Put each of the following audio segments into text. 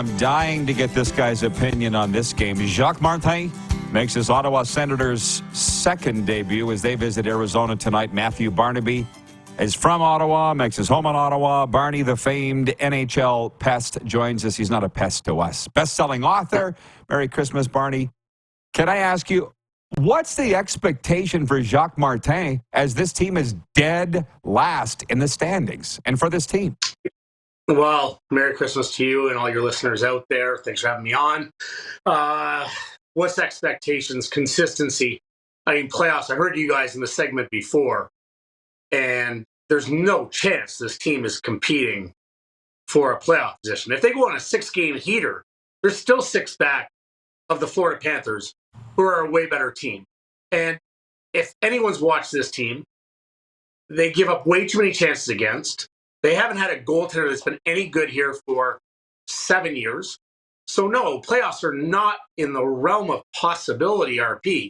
I'm dying to get this guy's opinion on this game. Jacques Martin makes his Ottawa Senators' second debut as they visit Arizona tonight. Matthew Barnaby is from Ottawa, makes his home in Ottawa. Barney, the famed NHL pest, joins us. He's not a pest to us. Best-selling author. Merry Christmas, Barney. Can I ask you, what's the expectation for Jacques Martin as this team is dead last in the standings and for this team? Well, Merry Christmas to you and all your listeners out there. Thanks for having me on. What's expectations? Consistency. I mean, playoffs. I heard you guys in the segment before, and there's no chance this team is competing for a playoff position. If they go on a 6-game heater, they're still 6 back of the Florida Panthers, who are a way better team. And if anyone's watched this team, they give up way too many chances against. They haven't had a goaltender that's been any good here for 7 years. So no, playoffs are not in the realm of possibility, RP,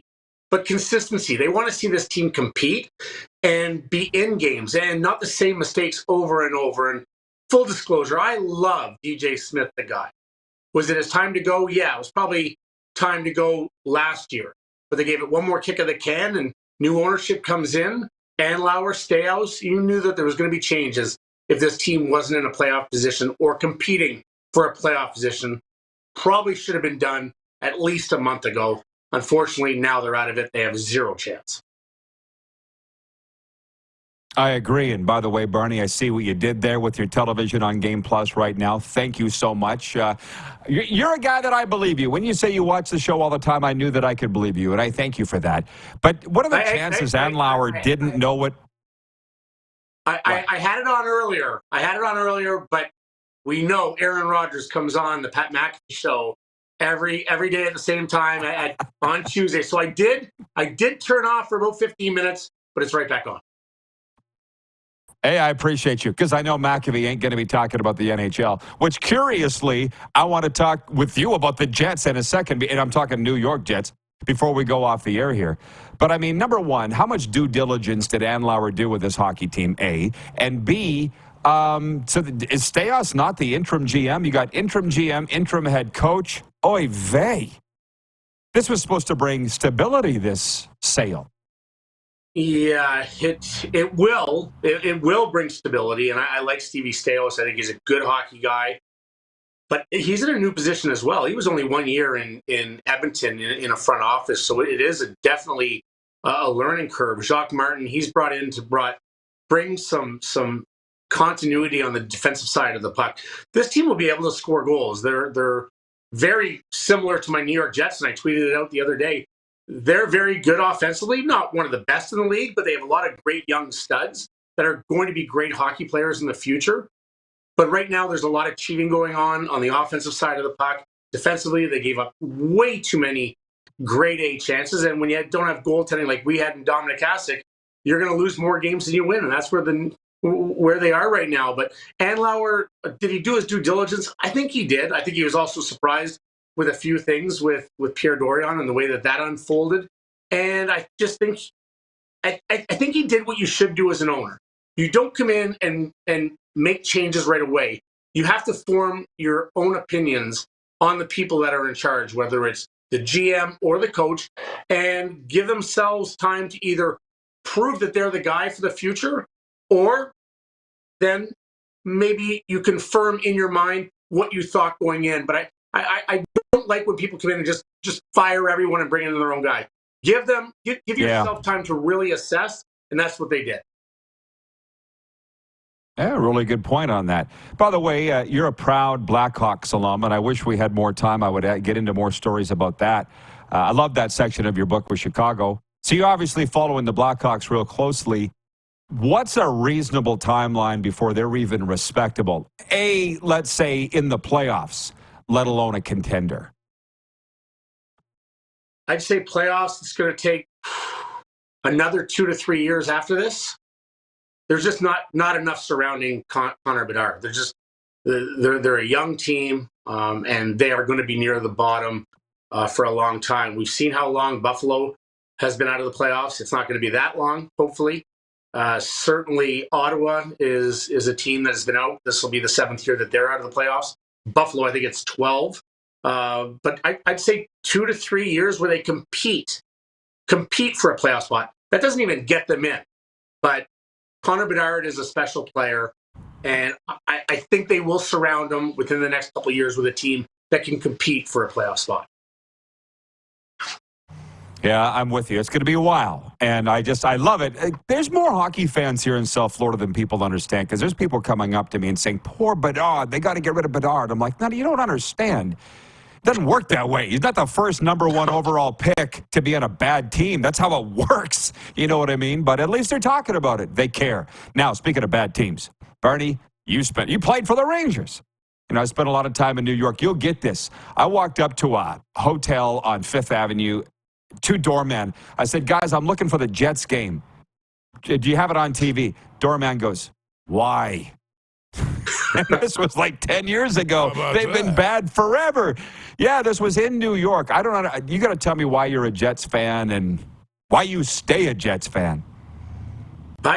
but consistency. They want to see this team compete and be in games and not the same mistakes over and over. And full disclosure, I love DJ Smith, the guy. Was it his time to go? Yeah, it was probably time to go last year. But they gave it one more kick of the can, and new ownership comes in. Andlauer, Stayhouse, you knew that there was going to be changes if this team wasn't in a playoff position or competing for a playoff position. Probably should have been done at least a month ago. Unfortunately, now they're out of it. They have zero chance. I agree. And by the way, Barney, I see what you did there with your television on Game Plus right now. Thank you so much. You're a guy that I believe you. When you say you watch the show all the time, I knew that I could believe you, and I thank you for that. But what are the chances Andlauer didn't know what? I had it on earlier. But we know Aaron Rodgers comes on the Pat McAfee show every day at the same time on Tuesday. So I did turn off for about 15 minutes, but it's right back on. Hey, I appreciate you, because I know McAfee ain't going to be talking about the NHL, which, curiously, I want to talk with you about the Jets in a second, and I'm talking New York Jets, before we go off the air here. But, I mean, number one, how much due diligence did Andlauer do with this hockey team, A? And B, is Stayhouse not the interim GM? You got interim GM, interim head coach. Oy vey. This was supposed to bring stability, this sale. Yeah, it will. It will bring stability, and I like Stevie Staios. I think he's a good hockey guy, but he's in a new position as well. He was only 1 year in Edmonton in a front office, so it is definitely a learning curve. Jacques Martin, he's brought in to bring some continuity on the defensive side of the puck. This team will be able to score goals. They're very similar to my New York Jets, and I tweeted it out the other day. They're very good offensively, not one of the best in the league, but they have a lot of great young studs that are going to be great hockey players in the future. But right now, there's a lot of cheating going on the offensive side of the puck. Defensively, they gave up way too many grade A chances. And when you don't have goaltending like we had in Dominic Hasek, you're going to lose more games than you win. And that's where they are right now. But Andlauer, did he do his due diligence? I think he did. I think he was also surprised with a few things with Pierre Dorion and the way that unfolded. And I just think I think he did what you should do as an owner. You don't come in and make changes right away. You have to form your own opinions on the people that are in charge, whether it's the GM or the coach, and give themselves time to either prove that they're the guy for the future, or then maybe you confirm in your mind what you thought going in. But I don't like when people come in and just fire everyone and bring in their own guy. Give yourself time to really assess, and that's what they did. Yeah, really good point on that. By the way, you're a proud Blackhawks alum, and I wish we had more time. I would get into more stories about that. I love that section of your book with Chicago. So you're obviously following the Blackhawks real closely. What's a reasonable timeline before they're even respectable? Let's say in the playoffs, let alone a contender. I'd say playoffs, it's going to take another 2 to 3 years after this. There's just not enough surrounding Connor Bedard. They're a young team, and they are going to be near the bottom for a long time. We've seen how long Buffalo has been out of the playoffs. It's not going to be that long, hopefully. Certainly, Ottawa is a team that has been out. This will be the 7th year that they're out of the playoffs. Buffalo, I think it's 12. But I'd say 2 to 3 years where they compete for a playoff spot. That doesn't even get them in. But Connor Bedard is a special player, and I think they will surround him within the next couple of years with a team that can compete for a playoff spot. Yeah, I'm with you. It's going to be a while, and I love it. There's more hockey fans here in South Florida than people understand, because there's people coming up to me and saying, poor Bedard, they got to get rid of Bedard. I'm like, no, you don't understand. It doesn't work that way. He's not the first number 1 overall pick to be on a bad team. That's how it works. You know what I mean? But at least they're talking about it. They care. Now, speaking of bad teams, Barney, you played for the Rangers. And I spent a lot of time in New York. You'll get this. I walked up to a hotel on Fifth Avenue, 2 doormen. I said, guys, I'm looking for the Jets game. Do you have it on TV? Doorman goes, why? And this was like 10 years ago. They've been bad forever. Yeah, this was in New York. I don't know. You got to tell me why you're a Jets fan and why you stay a Jets fan.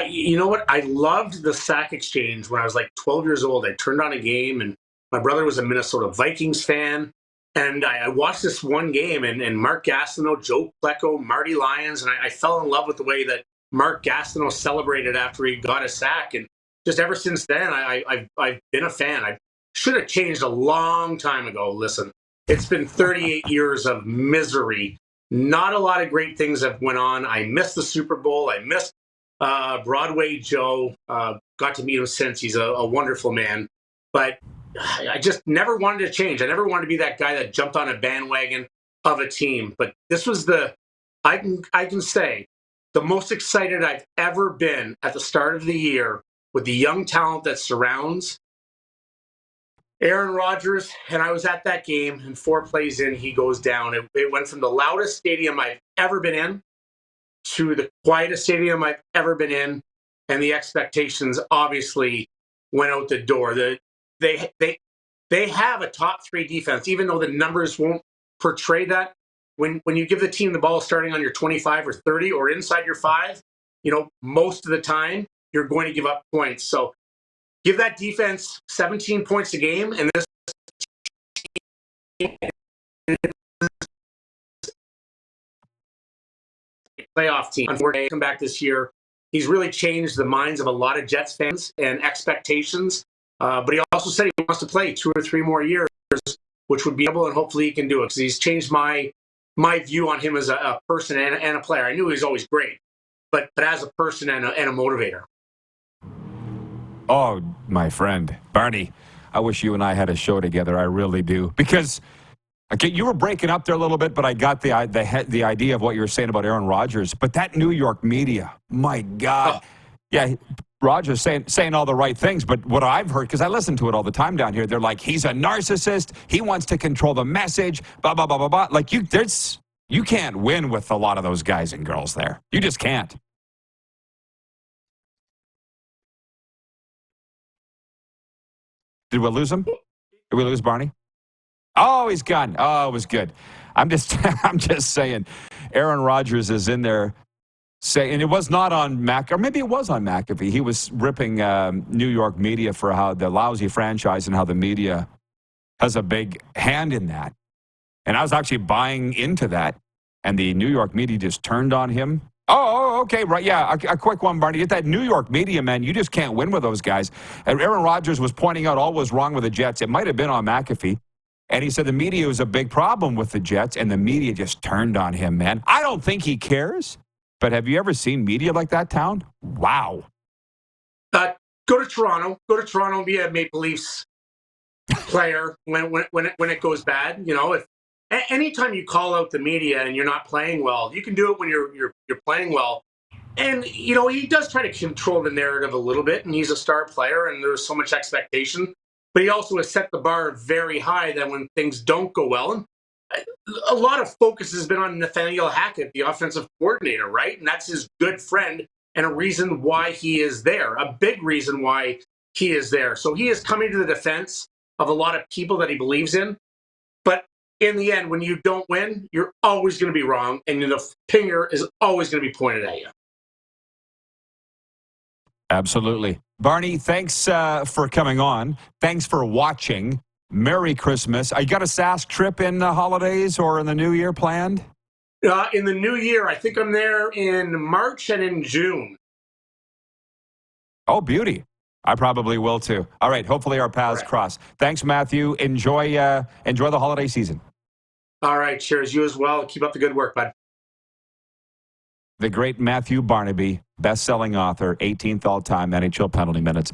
You know what? I loved the sack exchange when I was like 12 years old. I turned on a game, and my brother was a Minnesota Vikings fan. And I watched this one game, and Mark Gastineau, Joe Klecko, Marty Lyons, and I fell in love with the way that Mark Gastineau celebrated after he got a sack. And just ever since then, I've been a fan. I should have changed a long time ago. Listen, it's been 38 years of misery. Not a lot of great things have went on. I missed the Super Bowl. I missed Broadway Joe. Got to meet him since. He's a wonderful man. But I just never wanted to change. I never wanted to be that guy that jumped on a bandwagon of a team. But this was I can say, the most excited I've ever been at the start of the year with the young talent that surrounds Aaron Rodgers. And I was at that game, and 4 plays in, he goes down. It went from the loudest stadium I've ever been in to the quietest stadium I've ever been in. And the expectations obviously went out the door. They have a top 3 defense, even though the numbers won't portray that. When you give the team the ball starting on your 25 or 30 or inside your 5, most of the time you're going to give up points. So give that defense 17 points a game, and this playoff team. Unfortunately, come back this year. He's really changed the minds of a lot of Jets fans and expectations. But he also said he wants to play 2 or 3 more years, which would be able, and hopefully he can do it, because he's changed my view on him as a person and a player. I knew he was always great, but as a person and a motivator. Oh, my friend, Barney, I wish you and I had a show together. I really do. Because you were breaking up there a little bit, but I got the idea of what you were saying about Aaron Rodgers. But that New York media, my God. Oh. Yeah, Rodgers saying all the right things, but what I've heard, because I listen to it all the time down here, they're like, he's a narcissist, he wants to control the message, blah, blah, blah, blah, blah. Like, you can't win with a lot of those guys and girls there. You just can't. Did we lose him? Did we lose Barney? Oh, he's gone. Oh, it was good. I'm just saying, Aaron Rodgers is in there. And it was not on or maybe it was on McAfee. He was ripping New York media for how the lousy franchise and how the media has a big hand in that. And I was actually buying into that, and the New York media just turned on him. Oh, okay, right, yeah, a quick one, Barney. Get that New York media, man. You just can't win with those guys. And Aaron Rodgers was pointing out all was wrong with the Jets. It might have been on McAfee. And he said the media was a big problem with the Jets, and the media just turned on him, man. I don't think he cares. But have you ever seen media like that, Town? Wow. Go to Toronto. Go to Toronto and be a Maple Leafs player when it goes bad. If anytime you call out the media and you're not playing well, you can do it when you're playing well. And he does try to control the narrative a little bit, and he's a star player, and there's so much expectation. But he also has set the bar very high that when things don't go well, and a lot of focus has been on Nathaniel Hackett, the offensive coordinator, right? And that's his good friend and a reason why he is there, a big reason why he is there. So he is coming to the defense of a lot of people that he believes in. But in the end, when you don't win, you're always going to be wrong, and the finger is always going to be pointed at you. Absolutely. Barney, thanks for coming on. Thanks for watching. Merry Christmas. You got a Sask trip in the holidays or in the new year planned? In the new year, I think I'm there in March and in June. Oh, beauty. I probably will too. All right. Hopefully our paths cross. Thanks, Matthew. Enjoy the holiday season. All right. Cheers. You as well. Keep up the good work, bud. The great Matthew Barnaby, best-selling author, 18th all-time NHL penalty minutes.